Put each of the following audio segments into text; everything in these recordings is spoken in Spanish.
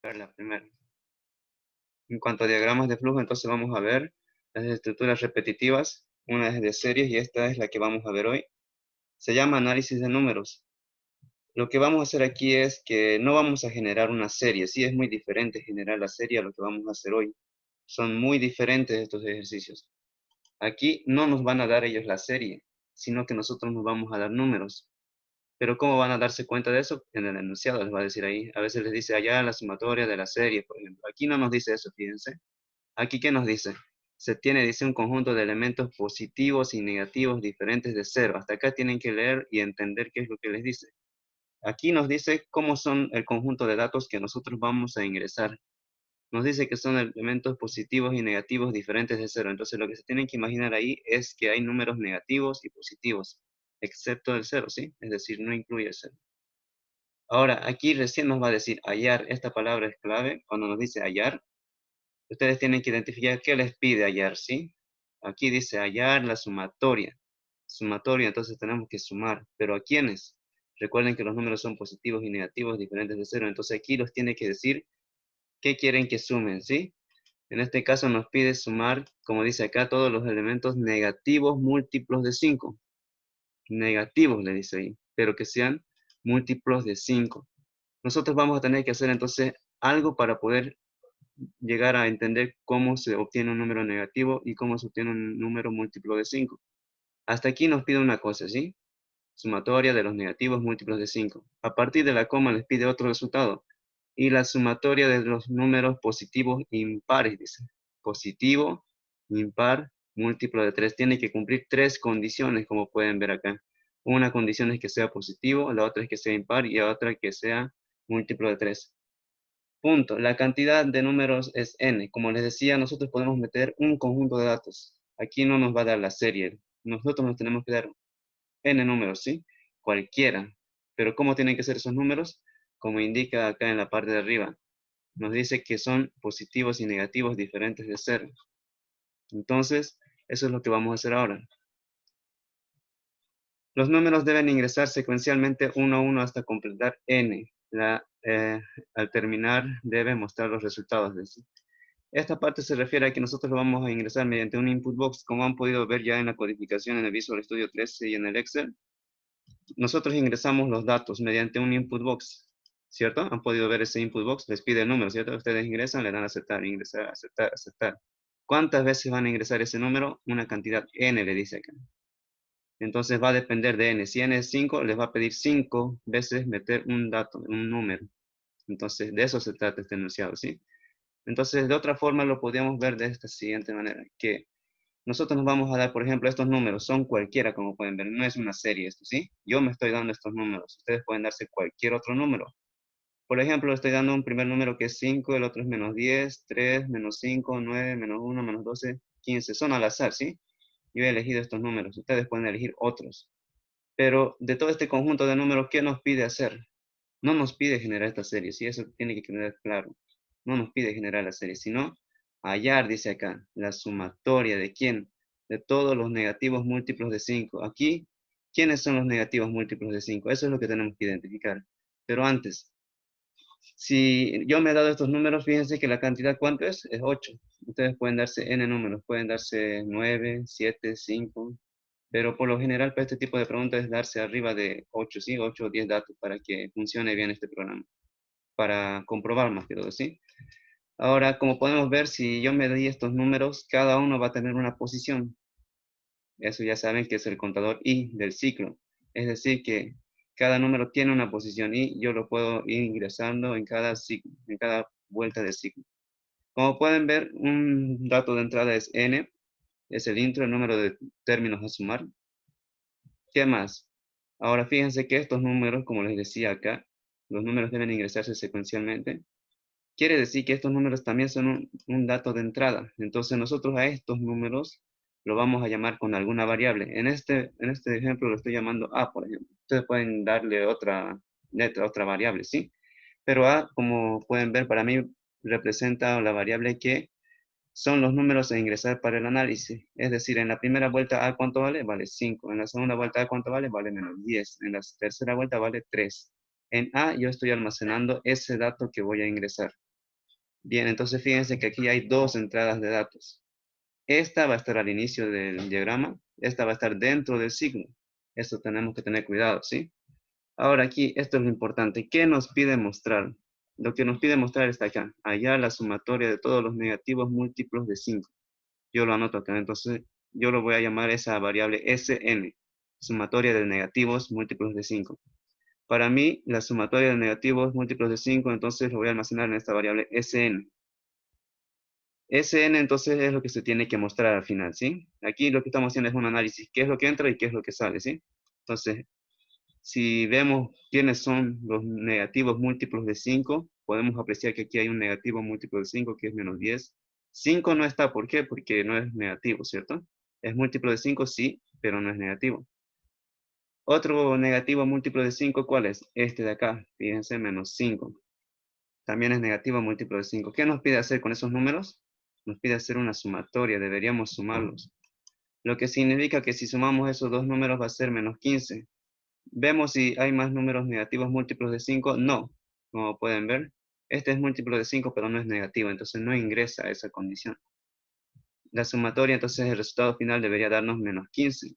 ver la primera. En cuanto a diagramas de flujo, entonces vamos a ver las estructuras repetitivas. Una es de series y esta es la que vamos a ver hoy. Se llama análisis de números. Lo que vamos a hacer aquí es que no vamos a generar una serie. Sí, es muy diferente generar la serie a lo que vamos a hacer hoy. Son muy diferentes estos ejercicios. Aquí no nos van a dar ellos la serie, sino que nosotros nos vamos a dar números. Pero ¿cómo van a darse cuenta de eso? En el enunciado les va a decir ahí. A veces les dice allá la sumatoria de la serie, por ejemplo. Aquí no nos dice eso, fíjense. Aquí, ¿qué nos dice? Se tiene, dice, un conjunto de elementos positivos y negativos diferentes de cero. Hasta acá tienen que leer y entender qué es lo que les dice. Aquí nos dice cómo son el conjunto de datos que nosotros vamos a ingresar. Nos dice que son elementos positivos y negativos diferentes de cero. Entonces lo que se tienen que imaginar ahí es que hay números negativos y positivos, excepto el cero, ¿sí? Es decir, no incluye el cero. Ahora, aquí recién nos va a decir hallar. Esta palabra es clave. Cuando nos dice hallar, ustedes tienen que identificar qué les pide hallar, ¿sí? Aquí dice hallar la sumatoria. Sumatoria, entonces tenemos que sumar. ¿Pero a quiénes? Recuerden que los números son positivos y negativos diferentes de cero. Entonces aquí los tiene que decir qué quieren que sumen, ¿sí? En este caso nos pide sumar, como dice acá, todos los elementos negativos múltiplos de 5. Negativos, le dice ahí, pero que sean múltiplos de 5. Nosotros vamos a tener que hacer entonces algo para poder llegar a entender cómo se obtiene un número negativo y cómo se obtiene un número múltiplo de 5. Hasta aquí nos pide una cosa, ¿sí? Sumatoria de los negativos múltiplos de 5. A partir de la coma les pide otro resultado. Y la sumatoria de los números positivos impares, dice. Positivo, impar, múltiplo de 3. Tiene que cumplir 3 condiciones, como pueden ver acá. Una condición es que sea positivo, la otra es que sea impar y la otra que sea múltiplo de 3. Punto. La cantidad de números es n. Como les decía, nosotros podemos meter un conjunto de datos. Aquí no nos va a dar la serie. Nosotros nos tenemos que dar n números, ¿sí? Cualquiera. Pero ¿cómo tienen que ser esos números? Como indica acá en la parte de arriba. Nos dice que son positivos y negativos diferentes de cero. Entonces, eso es lo que vamos a hacer ahora. Los números deben ingresar secuencialmente uno a uno hasta completar n. Al terminar, debe mostrar los resultados. Esta parte se refiere a que nosotros lo vamos a ingresar mediante un input box, como han podido ver ya en la codificación en el Visual Studio 13 y en el Excel. Nosotros ingresamos los datos mediante un input box, ¿cierto? Han podido ver ese input box, les pide el número, ¿cierto? Ustedes ingresan, le dan a aceptar, ingresar, aceptar, aceptar. ¿Cuántas veces van a ingresar ese número? Una cantidad n, le dice acá. Entonces va a depender de n. Si n es 5, les va a pedir 5 veces meter un dato, un número. Entonces, de eso se trata este enunciado, ¿sí? Entonces, de otra forma lo podríamos ver de esta siguiente manera, que nosotros nos vamos a dar, por ejemplo, estos números, son cualquiera, como pueden ver, no es una serie esto, ¿sí? Yo me estoy dando estos números, ustedes pueden darse cualquier otro número. Por ejemplo, estoy dando un primer número que es 5, el otro es menos 10, 3, menos 5, 9, menos 1, menos 12, 15. Son al azar, ¿sí? Yo he elegido estos números, ustedes pueden elegir otros. Pero de todo este conjunto de números, ¿qué nos pide hacer? No nos pide generar esta serie, ¿sí? Eso tiene que quedar claro. No nos pide generar la serie, sino hallar, dice acá, la sumatoria de quién, de todos los negativos múltiplos de 5. Aquí, ¿quiénes son los negativos múltiplos de 5? Eso es lo que tenemos que identificar. Pero antes, si yo me he dado estos números, fíjense que la cantidad, ¿cuánto es? Es 8. Ustedes pueden darse n números, pueden darse 9, 7, 5, pero por lo general para este tipo de preguntas es darse arriba de 8, ¿sí? 8 o 10 datos para que funcione bien este programa, para comprobar más que todo, ¿sí? Ahora, como podemos ver, si yo me doy estos números, cada uno va a tener una posición. Eso ya saben que es el contador I del ciclo. Es decir, que cada número tiene una posición y yo lo puedo ir ingresando en cada ciclo, en cada vuelta de ciclo. Como pueden ver, un dato de entrada es n, es el intro, el número de términos a sumar. ¿Qué más? Ahora fíjense que estos números, como les decía acá, los números deben ingresarse secuencialmente. Quiere decir que estos números también son un dato de entrada. Entonces nosotros a estos números lo vamos a llamar con alguna variable. En este ejemplo lo estoy llamando A, por ejemplo. Ustedes pueden darle otra letra, otra variable, ¿sí? Pero A, como pueden ver, para mí representa la variable que son los números a ingresar para el análisis. Es decir, en la primera vuelta A, ¿cuánto vale? Vale 5. En la segunda vuelta A, ¿cuánto vale? Vale menos 10. En la tercera vuelta vale 3. En A yo estoy almacenando ese dato que voy a ingresar. Bien, entonces fíjense que aquí hay dos entradas de datos. Esta va a estar al inicio del diagrama, esta va a estar dentro del signo. Esto tenemos que tener cuidado, ¿sí? Ahora aquí, esto es lo importante. ¿Qué nos pide mostrar? Lo que nos pide mostrar está acá. Allá la sumatoria de todos los negativos múltiplos de 5. Yo lo anoto acá. Entonces, yo lo voy a llamar esa variable Sn. Sumatoria de negativos múltiplos de 5. Para mí, la sumatoria de negativos múltiplos de 5, entonces lo voy a almacenar en esta variable Sn. Sn entonces es lo que se tiene que mostrar al final, ¿sí? Aquí lo que estamos haciendo es un análisis. ¿Qué es lo que entra y qué es lo que sale, ¿sí? Entonces, si vemos quiénes son los negativos múltiplos de 5, podemos apreciar que aquí hay un negativo múltiplo de 5 que es menos 10. 5 no está, ¿por qué? Porque no es negativo, ¿cierto? Es múltiplo de 5, sí, pero no es negativo. Otro negativo múltiplo de 5, ¿cuál es? Este de acá, fíjense, menos 5. También es negativo múltiplo de 5. ¿Qué nos pide hacer con esos números? Nos pide hacer una sumatoria, deberíamos sumarlos. Lo que significa que si sumamos esos dos números va a ser menos 15. ¿Vemos si hay más números negativos múltiplos de 5? No, como pueden ver. Este es múltiplo de 5, pero no es negativo, entonces no ingresa a esa condición. La sumatoria, entonces el resultado final debería darnos menos 15.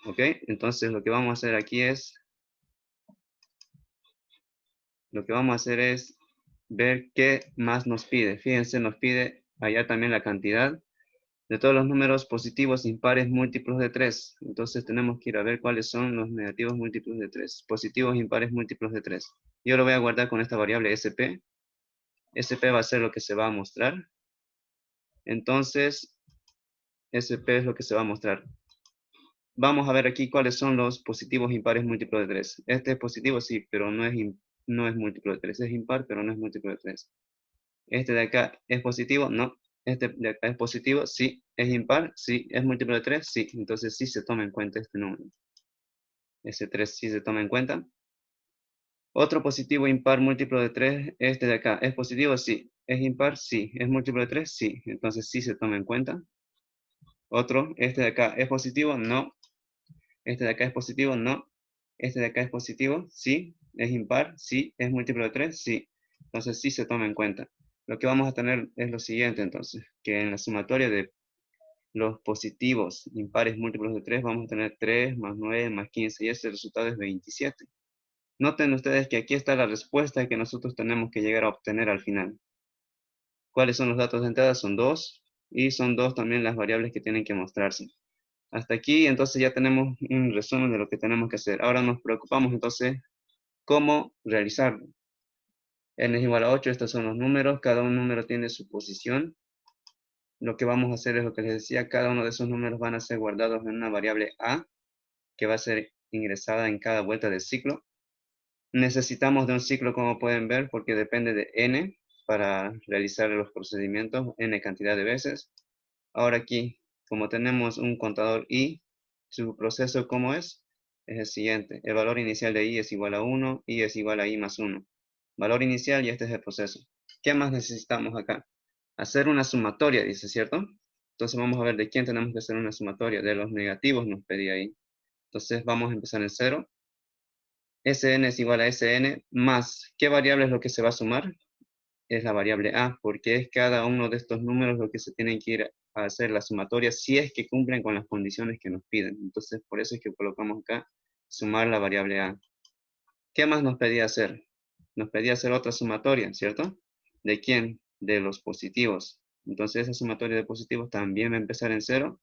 ¿Ok? Entonces lo que vamos a hacer aquí es, ver qué más nos pide. Fíjense, nos pide allá también la cantidad de todos los números positivos impares múltiplos de 3. Entonces tenemos que ir a ver cuáles son los negativos múltiplos de 3. Positivos impares múltiplos de 3. Yo lo voy a guardar con esta variable SP. SP va a ser lo que se va a mostrar. Entonces, SP es lo que se va a mostrar. Vamos a ver aquí cuáles son los positivos impares múltiplos de 3. Este es positivo, sí, pero no es múltiplo de 3. Es impar, pero no es múltiplo de 3. Este de acá es positivo, no. Este de acá es positivo, sí. Es impar, sí. Es múltiplo de 3, sí. Entonces sí se toma en cuenta este número. Ese 3 sí se toma en cuenta. Otro positivo impar múltiplo de 3, este de acá. ¿Es positivo? Sí. ¿Es impar? Sí. ¿Es múltiplo de 3? Sí. Entonces sí se toma en cuenta. Otro, este de acá, ¿es positivo? No. Este de acá es positivo, no. Este de acá es positivo, sí. Es impar, sí. Es múltiplo de 3, sí. Entonces sí se toma en cuenta. Lo que vamos a tener es lo siguiente entonces, que en la sumatoria de los positivos impares múltiplos de 3 vamos a tener 3 más 9 más 15 y ese resultado es 27. Noten ustedes que aquí está la respuesta que nosotros tenemos que llegar a obtener al final. ¿Cuáles son los datos de entrada? Son 2 y son 2 también las variables que tienen que mostrarse. Hasta aquí entonces ya tenemos un resumen de lo que tenemos que hacer. Ahora nos preocupamos entonces cómo realizarlo. N es igual a 8, estos son los números, cada un número tiene su posición. Lo que vamos a hacer es lo que les decía, cada uno de esos números van a ser guardados en una variable A, que va a ser ingresada en cada vuelta del ciclo. Necesitamos de un ciclo, como pueden ver, porque depende de n para realizar los procedimientos, n cantidad de veces. Ahora aquí, como tenemos un contador i, su proceso, ¿cómo es? Es el siguiente. El valor inicial de i es igual a 1, i es igual a i más 1. Valor inicial y este es el proceso. ¿Qué más necesitamos acá? Hacer una sumatoria, dice, ¿cierto? Entonces vamos a ver de quién tenemos que hacer una sumatoria. De los negativos nos pedía ahí. Entonces vamos a empezar en 0. Sn es igual a Sn más, ¿qué variable es lo que se va a sumar? Es la variable A, porque es cada uno de estos números lo que se tienen que ir a hacer la sumatoria si es que cumplen con las condiciones que nos piden. Entonces, por eso es que colocamos acá, sumar la variable A. ¿Qué más nos pedía hacer? Nos pedía hacer otra sumatoria, ¿cierto? ¿De quién? De los positivos. Entonces, esa sumatoria de positivos también va a empezar en 0.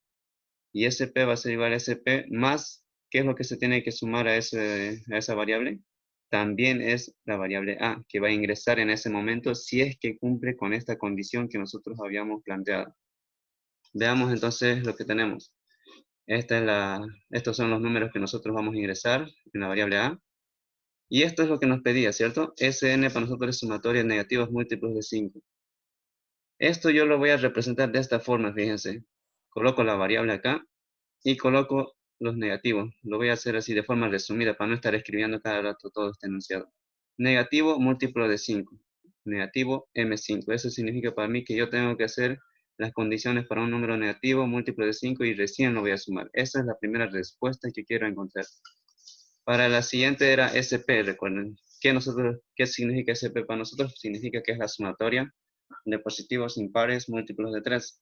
Y SP va a ser igual a SP más, ¿qué es lo que se tiene que sumar a esa variable? También es la variable A, que va a ingresar en ese momento si es que cumple con esta condición que nosotros habíamos planteado. Veamos entonces lo que tenemos. Estos son los números que nosotros vamos a ingresar en la variable A. Y esto es lo que nos pedía, ¿cierto? Sn para nosotros es sumatoria de negativos múltiplos de 5. Esto yo lo voy a representar de esta forma, fíjense. Coloco la variable acá y coloco los negativos. Lo voy a hacer así de forma resumida para no estar escribiendo cada rato todo este enunciado. Negativo múltiplo de 5. Negativo M5. Eso significa para mí que yo tengo que hacer las condiciones para un número negativo múltiplo de 5 y recién lo voy a sumar. Esa es la primera respuesta que quiero encontrar. Para la siguiente era SP, recuerden. ¿Qué significa SP para nosotros? Significa que es la sumatoria de positivos impares múltiplos de 3.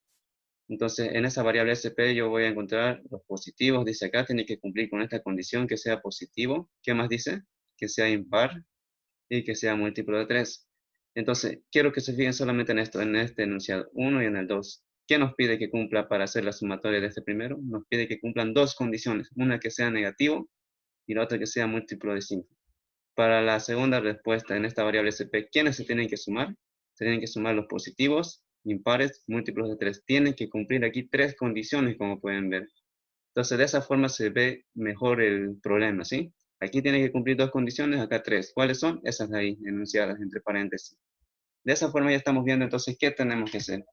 Entonces, en esa variable SP yo voy a encontrar los positivos. Dice acá, tiene que cumplir con esta condición que sea positivo. ¿Qué más dice? Que sea impar y que sea múltiplo de 3. Entonces, quiero que se fijen solamente en esto, en este enunciado 1 y en el 2. ¿Qué nos pide que cumpla para hacer la sumatoria de este primero? Nos pide que cumplan dos condiciones. Una que sea negativo y la otra que sea múltiplo de 5. Para la segunda respuesta en esta variable SP, ¿quiénes se tienen que sumar? Se tienen que sumar los positivos, impares, múltiplos de 3. Tienen que cumplir aquí tres condiciones, como pueden ver. Entonces, de esa forma se ve mejor el problema, ¿sí? Aquí tiene que cumplir dos condiciones, acá tres. ¿Cuáles son? Esas de ahí, enunciadas entre paréntesis. De esa forma ya estamos viendo entonces qué tenemos que hacer.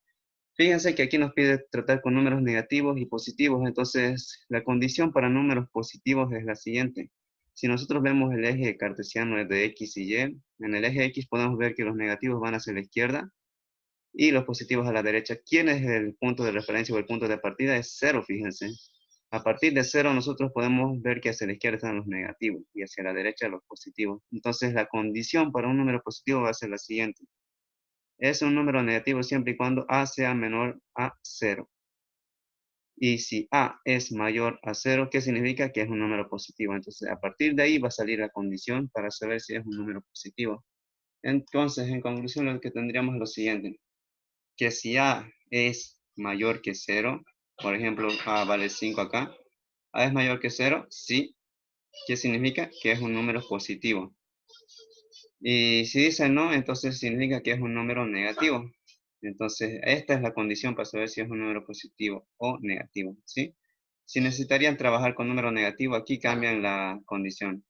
Fíjense que aquí nos pide tratar con números negativos y positivos, entonces la condición para números positivos es la siguiente. Si nosotros vemos el eje cartesiano de X y Y, en el eje X podemos ver que los negativos van hacia la izquierda y los positivos a la derecha. ¿Quién es el punto de referencia o el punto de partida? Es cero, fíjense. A partir de cero nosotros podemos ver que hacia la izquierda están los negativos y hacia la derecha los positivos. Entonces la condición para un número positivo va a ser la siguiente. Es un número negativo siempre y cuando a sea menor a 0. Y si a es mayor a 0, ¿qué significa? Que es un número positivo. Entonces, a partir de ahí va a salir la condición para saber si es un número positivo. Entonces, en conclusión, lo que tendríamos es lo siguiente. Que si a es mayor que 0, por ejemplo, a vale 5 acá, a es mayor que 0, sí. ¿Qué significa? Que es un número positivo. Y si dice no, entonces significa que es un número negativo. Entonces, esta es la condición para saber si es un número positivo o negativo, ¿sí? Si necesitarían trabajar con número negativo, aquí cambian la condición.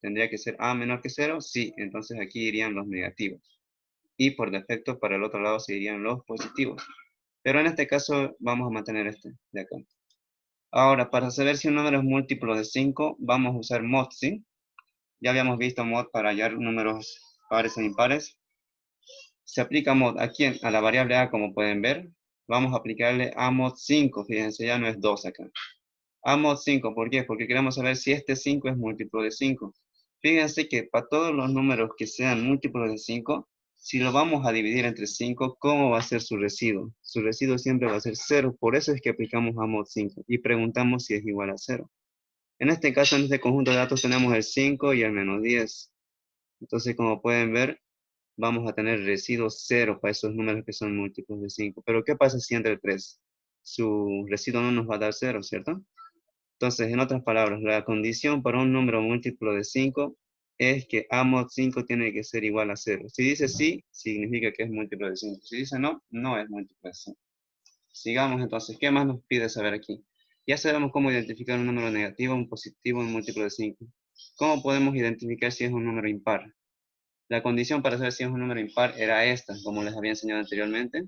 ¿Tendría que ser a menor que 0? Sí, entonces aquí irían los negativos. Y por defecto, para el otro lado, se irían los positivos. Pero en este caso, vamos a mantener este de acá. Ahora, para saber si un número es múltiplo de 5, vamos a usar mod, ¿sí? Ya habíamos visto mod para hallar números pares e impares. Se aplica mod a quién? A la variable a, como pueden ver. Vamos a aplicarle a mod 5. Fíjense, ya no es 2 acá. A mod 5, ¿por qué? Porque queremos saber si este 5 es múltiplo de 5. Fíjense que para todos los números que sean múltiplos de 5, si lo vamos a dividir entre 5, ¿cómo va a ser su residuo? Su residuo siempre va a ser 0. Por eso es que aplicamos a mod 5 y preguntamos si es igual a 0. En este caso, en este conjunto de datos tenemos el 5 y el menos 10. Entonces, como pueden ver, vamos a tener residuo 0 para esos números que son múltiplos de 5. Pero ¿qué pasa si entre el 3? Su residuo no nos va a dar 0, ¿cierto? Entonces, en otras palabras, la condición para un número múltiplo de 5 es que a mod 5 tiene que ser igual a 0. Si dice sí, significa que es múltiplo de 5. Si dice no, no es múltiplo de 5. Sigamos entonces. ¿Qué más nos pide saber aquí? Ya sabemos cómo identificar un número negativo, un positivo, un múltiplo de 5. ¿Cómo podemos identificar si es un número impar? La condición para saber si es un número impar era esta, como les había enseñado anteriormente.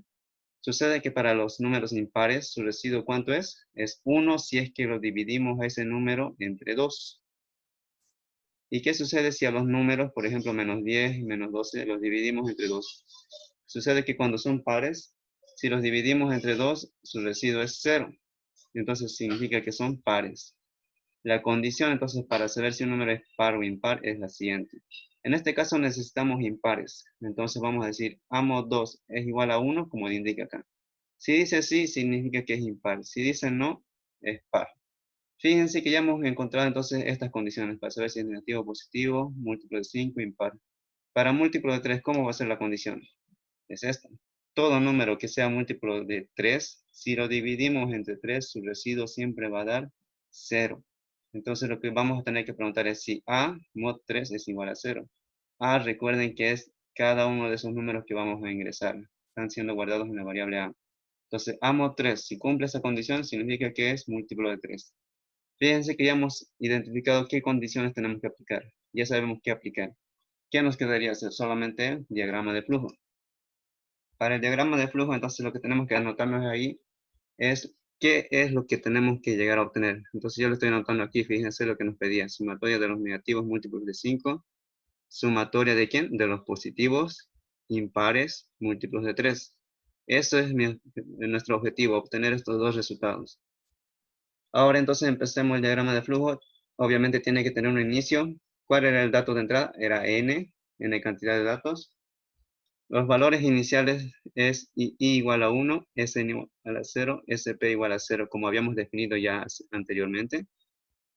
Sucede que para los números impares, su residuo, ¿cuánto es? Es 1 si es que lo dividimos a ese número entre 2. ¿Y qué sucede si a los números, por ejemplo, menos 10 y menos 12, los dividimos entre 2? Sucede que cuando son pares, si los dividimos entre 2, su residuo es 0. Entonces significa que son pares. La condición entonces para saber si un número es par o impar es la siguiente. En este caso necesitamos impares. Entonces vamos a decir a mod 2 es igual a 1 como indica acá. Si dice sí, significa que es impar. Si dice no, es par. Fíjense que ya hemos encontrado entonces estas condiciones para saber si es negativo o positivo, múltiplo de 5, impar. Para múltiplo de 3, ¿cómo va a ser la condición? Es esta. Todo número que sea múltiplo de 3, si lo dividimos entre 3, su residuo siempre va a dar 0. Entonces lo que vamos a tener que preguntar es si a mod 3 es igual a 0. A, recuerden que es cada uno de esos números que vamos a ingresar. Están siendo guardados en la variable a. Entonces a mod 3, si cumple esa condición, significa que es múltiplo de 3. Fíjense que ya hemos identificado qué condiciones tenemos que aplicar. Ya sabemos qué aplicar. ¿Qué nos quedaría hacer? Solamente el diagrama de flujo. Para el diagrama de flujo, entonces lo que tenemos que anotarnos ahí es qué es lo que tenemos que llegar a obtener. Entonces yo lo estoy anotando aquí, fíjense lo que nos pedía. Sumatoria de los negativos múltiplos de 5. Sumatoria de quién? De los positivos impares múltiplos de 3. Eso es nuestro objetivo, obtener estos dos resultados. Ahora entonces empecemos el diagrama de flujo. Obviamente tiene que tener un inicio ¿Cuál era el dato de entrada? Era n cantidad de datos. Los valores iniciales es I igual a 1, Sn igual a 0, Sp igual a 0, como habíamos definido ya anteriormente.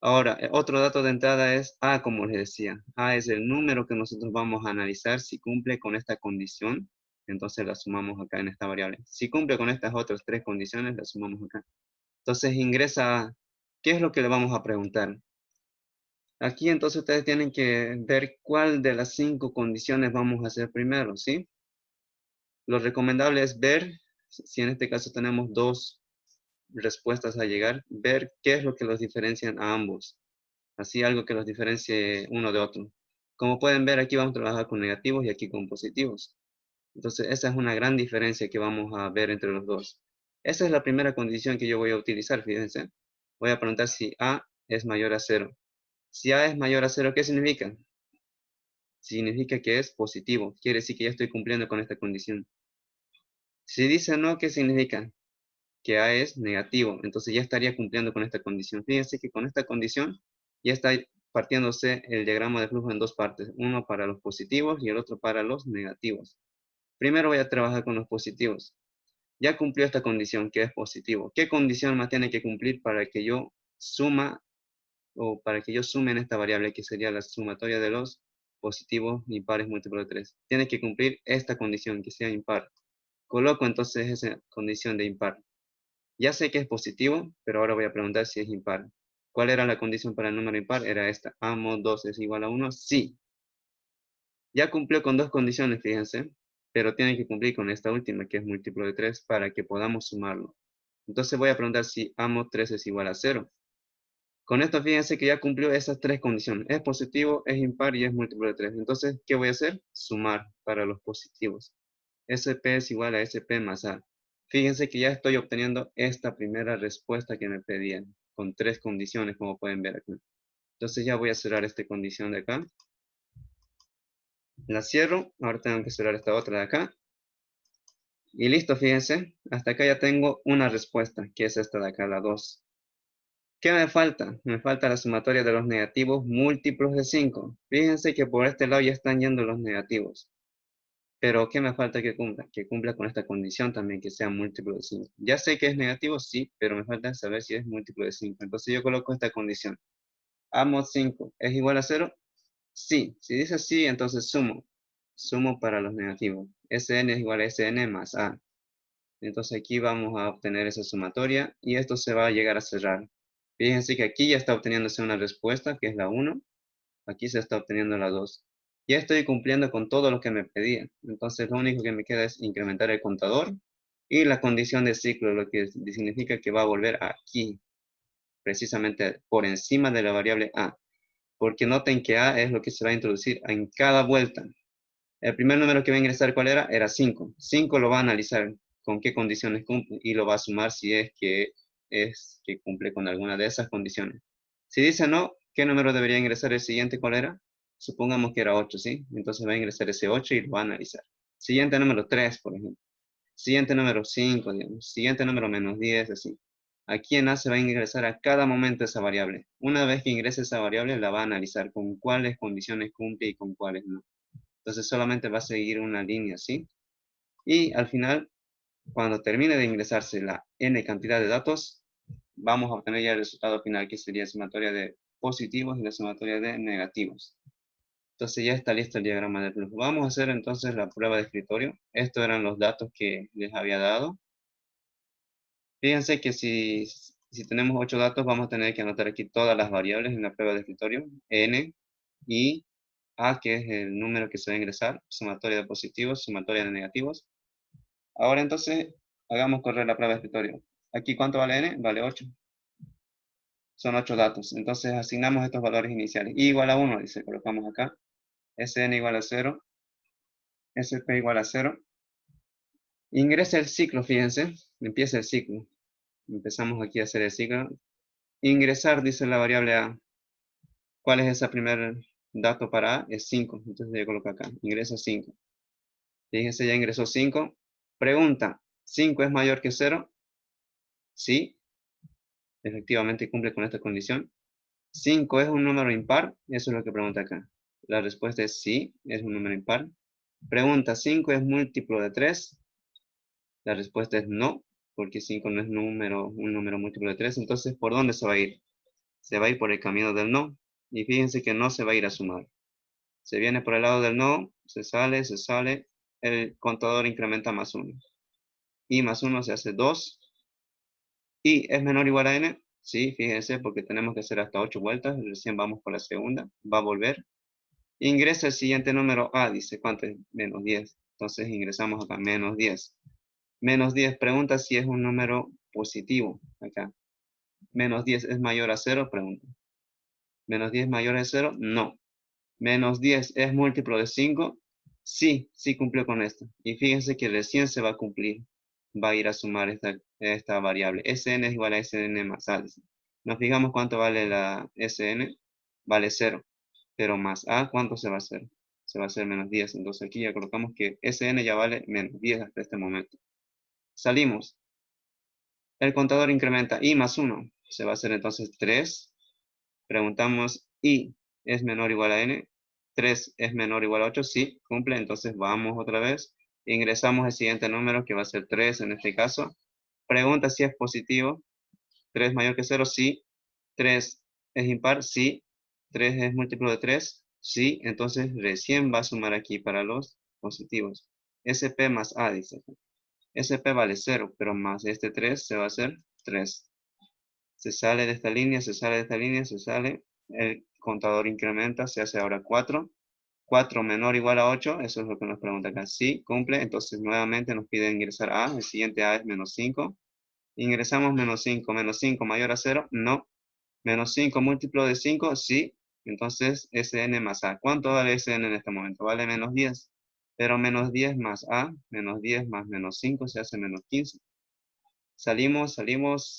Ahora, otro dato de entrada es A, como les decía. A es el número que nosotros vamos a analizar si cumple con esta condición. Entonces la sumamos acá en esta variable. Si cumple con estas otras tres condiciones, la sumamos acá. Entonces ingresa A. ¿Qué es lo que le vamos a preguntar? Aquí entonces ustedes tienen que ver cuál de las 5 condiciones vamos a hacer primero, ¿sí? Lo recomendable es ver, si en este caso tenemos 2 respuestas a llegar, ver qué es lo que los diferencian a ambos. Así algo que los diferencie uno de otro. Como pueden ver, aquí vamos a trabajar con negativos y aquí con positivos. Entonces, esa es una gran diferencia que vamos a ver entre los dos. Esa es la primera condición que yo voy a utilizar, fíjense. Voy a preguntar si A es mayor a 0. Si A es mayor a 0, ¿qué significa? Significa que es positivo. Quiere decir que ya estoy cumpliendo con esta condición. Si dice no, ¿qué significa? Que A es negativo. Entonces ya estaría cumpliendo con esta condición. Fíjense que con esta condición ya está partiéndose el diagrama de flujo en dos partes. Uno para los positivos y el otro para los negativos. Primero voy a trabajar con los positivos. Ya cumplió esta condición que es positivo. ¿Qué condición más tiene que cumplir para que yo suma o para que yo sume en esta variable que sería la sumatoria de los positivos impares múltiplos de 3? Tiene que cumplir esta condición que sea impar. Coloco entonces esa condición de impar. Ya sé que es positivo, pero ahora voy a preguntar si es impar. ¿Cuál era la condición para el número impar? Era esta. A mod 2 es igual a 1. Sí. Ya cumplió con dos condiciones, fíjense. Pero tiene que cumplir con esta última, que es múltiplo de 3, para que podamos sumarlo. Entonces voy a preguntar si A mod 3 es igual a 0. Con esto fíjense que ya cumplió esas tres condiciones. Es positivo, es impar y es múltiplo de 3. Entonces, ¿qué voy a hacer? Sumar para los positivos. SP es igual a SP más A. Fíjense que ya estoy obteniendo esta primera respuesta que me pedían, con tres condiciones, como pueden ver aquí. Entonces ya voy a cerrar esta condición de acá. La cierro. Ahora tengo que cerrar esta otra de acá. Y listo, fíjense. Hasta acá ya tengo una respuesta, que es esta de acá, la 2. ¿Qué me falta? Me falta la sumatoria de los negativos múltiplos de 5. Fíjense que por este lado ya están yendo los negativos. Pero ¿qué me falta que cumpla? Que cumpla con esta condición también, que sea múltiplo de 5. Ya sé que es negativo, sí, pero me falta saber si es múltiplo de 5. Entonces yo coloco esta condición. A mod 5 es igual a 0. Sí. Si dice sí, entonces sumo. Sumo para los negativos. Sn es igual a Sn más A. Entonces aquí vamos a obtener esa sumatoria y esto se va a llegar a cerrar. Fíjense que aquí ya está obteniéndose una respuesta, que es la 1. Aquí se está obteniendo la 2. Ya estoy cumpliendo con todo lo que me pedía. Entonces lo único que me queda es incrementar el contador y la condición de ciclo, lo que significa que va a volver aquí, precisamente por encima de la variable A. Porque noten que A es lo que se va a introducir en cada vuelta. El primer número que va a ingresar, ¿cuál era? Era 5. 5 lo va a analizar con qué condiciones cumple y lo va a sumar si es que cumple con alguna de esas condiciones. Si dice no, ¿qué número debería ingresar el siguiente? ¿Cuál era? Supongamos que era 8, ¿sí? Entonces va a ingresar ese 8 y lo va a analizar. Siguiente número 3, por ejemplo. Siguiente número 5, digamos. Siguiente número menos 10, así. Aquí en A se va a ingresar a cada momento esa variable. Una vez que ingrese esa variable, la va a analizar con cuáles condiciones cumple y con cuáles no. Entonces solamente va a seguir una línea así. Y al final, cuando termine de ingresarse la n cantidad de datos, vamos a obtener ya el resultado final, que sería la sumatoria de positivos y la sumatoria de negativos. Entonces ya está listo el diagrama de flujo. Vamos a hacer entonces la prueba de escritorio. Estos eran los datos que les había dado. Fíjense que si tenemos 8 datos, vamos a tener que anotar aquí todas las variables en la prueba de escritorio. N, I, A, que es el número que se va a ingresar, sumatoria de positivos, sumatoria de negativos. Ahora entonces, hagamos correr la prueba de escritorio. Aquí, ¿cuánto vale n? Vale 8. Son 8 datos. Entonces, asignamos estos valores iniciales. I igual a 1, dice, colocamos acá. Sn igual a 0. Sp igual a 0. Ingresa el ciclo, fíjense. Empieza el ciclo. Empezamos aquí a hacer el ciclo. Ingresar, dice la variable A. ¿Cuál es ese primer dato para A? Es 5. Entonces, yo coloco acá. Ingresa 5. Fíjense, ya ingresó 5. Pregunta, ¿5 es mayor que 0? Sí. Efectivamente cumple con esta condición. ¿5 es un número impar? Eso es lo que pregunta acá. La respuesta es sí, es un número impar. Pregunta, ¿5 es múltiplo de 3? La respuesta es no, porque 5 no es un número múltiplo de 3. Entonces, ¿por dónde se va a ir? Se va a ir por el camino del no. Y fíjense que no se va a ir a sumar. Se viene por el lado del no, se sale, el contador incrementa más 1. Y más 1 se hace 2. ¿Y es menor o igual a n? Sí, fíjense, porque tenemos que hacer hasta 8 vueltas. Recién vamos por la segunda. Va a volver. Ingresa el siguiente número a, dice, ¿cuánto es? Menos 10. Entonces ingresamos acá, menos 10. Menos 10 pregunta si es un número positivo. Acá. Menos 10 es mayor a 0, pregunta. Menos 10 mayor a 0, no. Menos 10 es múltiplo de 5. Sí, sí cumplió con esto. Y fíjense que recién se va a cumplir. Va a ir a sumar esta variable. Sn es igual a Sn más A. Nos fijamos cuánto vale la Sn. Vale 0. Pero más A, ¿cuánto se va a hacer? Se va a hacer menos 10. Entonces aquí ya colocamos que Sn ya vale menos 10 hasta este momento. Salimos. El contador incrementa i más 1. Se va a hacer entonces 3. Preguntamos i es menor o igual a n. 3 es menor o igual a 8. Sí, cumple. Entonces vamos otra vez. Ingresamos el siguiente número que va a ser 3 en este caso. Pregunta si es positivo. 3 mayor que 0. Sí. 3 es impar. Sí. 3 es múltiplo de 3. Sí. Entonces recién va a sumar aquí para los positivos. SP más A dice. SP vale 0, pero más este 3 se va a hacer 3. Se sale de esta línea, se sale de esta línea, se sale. El contador incrementa, se hace ahora 4. 4 menor o igual a 8, eso es lo que nos pregunta acá. Sí, cumple, entonces nuevamente nos pide ingresar A. El siguiente A es menos 5. Ingresamos menos 5. Menos 5 mayor a 0, no. Menos 5 múltiplo de 5, sí. Entonces Sn más A. ¿Cuánto vale Sn en este momento? Vale menos 10. Pero menos 10 más A, menos 10 más menos 5 se hace menos 15. Salimos,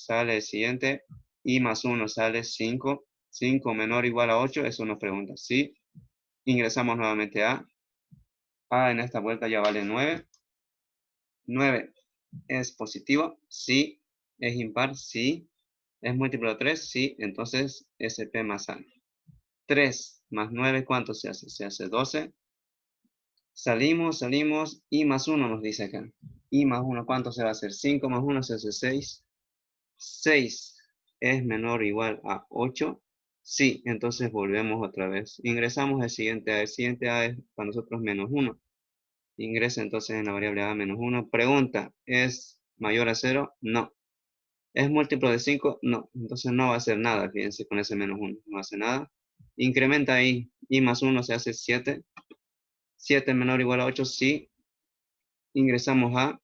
sale el siguiente. I más 1 sale 5. 5 menor o igual a 8, eso nos pregunta. Sí. Ingresamos nuevamente a. A en esta vuelta ya vale 9. 9 es positivo. Sí. Es impar. Sí. Es múltiplo de 3. Sí. Entonces SP más A. 3 más 9, ¿cuánto se hace? Se hace 12. Salimos. I más 1 nos dice acá. I más 1, ¿cuánto se va a hacer? 5 más 1 se hace 6. 6 es menor o igual a 8. Sí, entonces volvemos otra vez. Ingresamos el siguiente A. El siguiente A es para nosotros menos 1. Ingresa entonces en la variable A menos 1. Pregunta, ¿es mayor a 0? No. ¿Es múltiplo de 5? No. Entonces no va a hacer nada, fíjense, con ese menos 1. No hace nada. Incrementa ahí. I más 1 se hace 7. 7 menor o igual a 8, sí. Ingresamos a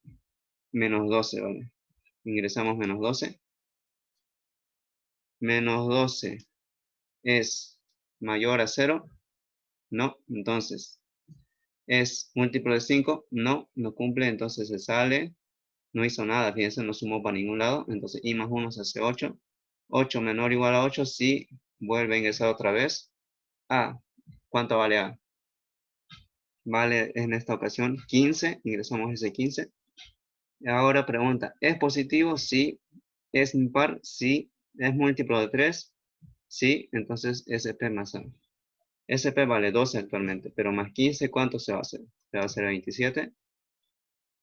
menos 12, ¿vale? Ingresamos menos 12. Menos 12 es mayor a 0. No. Entonces, ¿es múltiplo de 5? No. No cumple, entonces se sale. No hizo nada, fíjense, no sumó para ningún lado. Entonces, i más 1 se hace 8. 8 menor o igual a 8, sí. Vuelve a ingresar otra vez. A. ¿Cuánto vale A? Vale en esta ocasión 15. Ingresamos ese 15. Ahora pregunta, ¿es positivo? Sí. ¿Es impar? Sí. ¿Es múltiplo de 3? Sí. Entonces SP más A. SP vale 12 actualmente, pero más 15, ¿cuánto se va a hacer? Se va a hacer 27.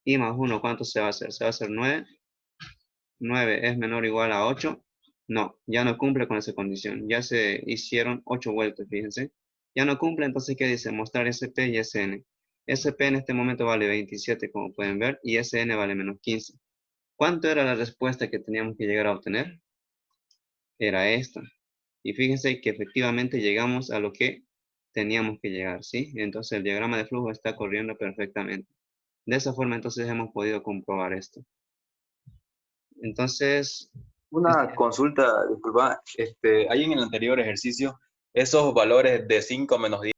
Y más 1, ¿cuánto se va a hacer? Se va a hacer 9. 9 es menor o igual a 8. No, ya no cumple con esa condición. Ya se hicieron 8 vueltas, fíjense. Ya no cumple, entonces, ¿qué dice? Mostrar SP y SN. SP en este momento vale 27, como pueden ver, y SN vale menos 15. ¿Cuánto era la respuesta que teníamos que llegar a obtener? Era esta. Y fíjense que efectivamente llegamos a lo que teníamos que llegar, ¿sí? Entonces el diagrama de flujo está corriendo perfectamente. De esa forma entonces hemos podido comprobar esto. Entonces, Una consulta, disculpa, ahí en el anterior ejercicio, esos valores de 5 menos 10